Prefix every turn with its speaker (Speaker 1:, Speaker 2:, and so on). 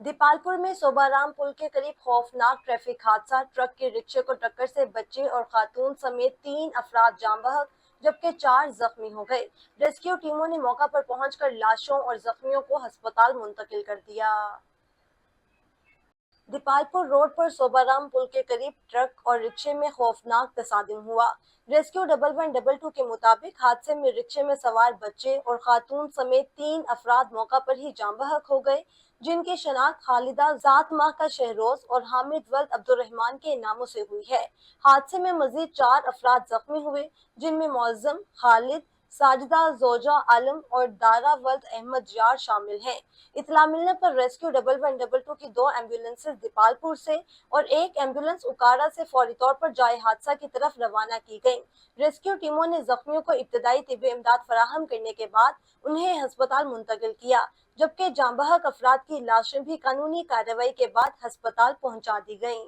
Speaker 1: दीपालपुर में सोबाराम पुल के करीब खौफनाक ट्रैफिक हादसा। ट्रक के रिक्शे को टक्कर से बच्चे और खातून समेत 3 अफराद जान बहक जबकि 4 जख्मी हो गए। रेस्क्यू टीमों ने मौका पर पहुंचकर लाशों और जख्मियों को अस्पताल मुंतकिल कर दिया। दीपालपुर रोड पर सोबाराम पुल के करीब ट्रक और रिक्शे में खौफनाक तसादम हुआ। रेस्क्यू 1112 के मुताबिक हादसे में रिक्शे में सवार बच्चे और खातून समेत 3 अफराद मौका पर ही जान बहक हो गए, जिनकी शनाख्त खालिदा ज़ात माह का शहरोज और हामिद वल्द अब्दुर्रहमान के नामों से हुई है। हादसे में मजीद 4 अफराद जख्मी हुए, जिनमें मौज़म, खालिद, साजिदा जोजा आलम और दारा वल्द अहमद यार शामिल हैं। इत्तला मिलने पर रेस्क्यू 1112 की 2 एम्बुलेंसेज दीपालपुर से और एक एम्बुलेंस उकाड़ा से फौरी तौर पर जाए हादसा की तरफ रवाना की गई। रेस्क्यू टीमों ने जख्मियों को इब्तदाई तिब्बी इमदाद फराहम करने के बाद उन्हें अस्पताल मुंतकिल किया, जबकि जांबहक अफराद की लाशें भी कानूनी कार्रवाई के बाद अस्पताल पहुंचा दी गईं।